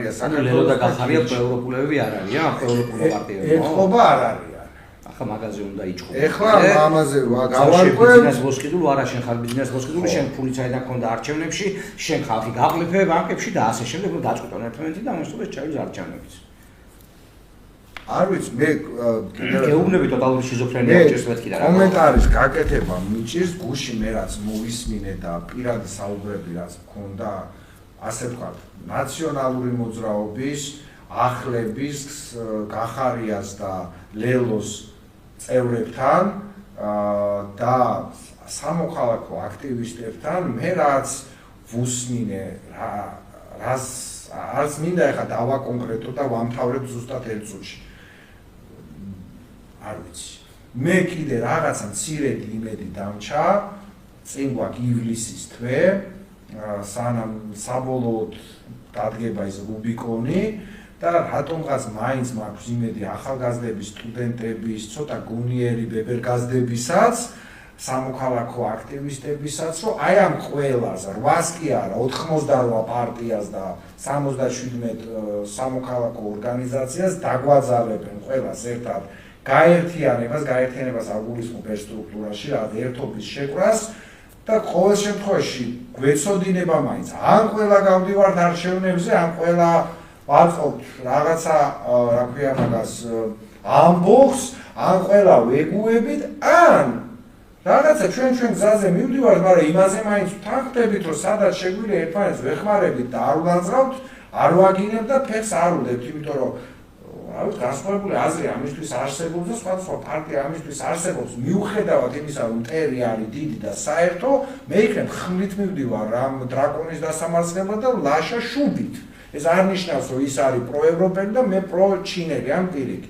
Lelo და გახარია პროევროპულები არ არიან, პროევროპულო პარტიები. ეთყობა არ არიან. ახლა მაგაზე უნდა იჭყო. ეხლა ამაზე გავარკვევ. ბიზნეს მოსყიდულ არა შენ ხარ ბიზნეს მოსყიდული, შენ ფული წაიდან ქონდა არჩევნებში, შენ ხალხი გაყლიფე ბანკებში და ასე შემდეგ რომ დაწყვეტონ ერთმანეთი და ამასთანავე ჩავის არჩევნებიც. არ ვიცი, მე გეუბნები ტოტალური შიზოფრენია უჭირს მეთქი და რა. კომენტარის გაკეთება მიჭირს, გუში მე რაც მოვისმინე და პირადი საუბრები რაც მქონდა, ასე ვთქვათ, ნაციონალური მოძრაობის, ახლების, გახარიას და ლელოს წევრებთან და სამოქალაქო აქტივისტებთან მე რაც ვუსმინე, არც მინდა ეხლა დავაკონკრეტო და ვამთავრებ ზუსტად ერთ წუთში. არ ვიცი. მე კიდე რაღაცა მცირედი იმედი დამჩა, წინ გვაქვს ივლისის თვე, სანამ საბოლოოდ დადგება ის რუბიკონი და რატომღაც მაინც მაქვს იმედი ახალგაზრდების, სტუდენტების, ცოტა გონიერი ბებერგაზრდებისაც, სამოქალაქო აქტივისტებისაც, რომ აი ამ ყველას 8-ს კი არა, 88 პარტიას და 77 სამოქალაქო ორგანიზაციას დაგვაძალებენ ყველას ერთად გაერთიანებას აგულისხმობ ერთ სტრუქტურაში, რაც ერთობის შეკვრას და ყოველ შემთხვევაში გვეცოდინება მაინც ან ყველა გავდივართ არჩევნებზე, ან ყველა ვაწყობთ რაღაცა, რა ქვია მაგას, ამბობს, ან ყველა ვეგუებით, ან რაღაცა ჩვენ გზაზე მივდივართ, მაგრამ იმაზე მაინც ვთანხმდებით, რომ სადაც შეგვიძლია ერთმანეთს ვეხმარებით და არ ვლანძღავთ, არ ვაგინებთ და ფეხს არ უდევთ, იმიტომ რომ განსხვავებული აზრი ამისთვის არსებობს და სხვადასხვა პარტია ამისთვის არსებობს, მიუხედავად იმისა, რომ მტერი არის დიდი და საერთო, მე იქნებ ხმლით მივდივარ ამ დრაკონის დასამარცხებლად და ლაშა შუბით. ეს არ ნიშნავს, რომ ის არის პროევროპელი და მე პროჩინელი ამ პირიქით.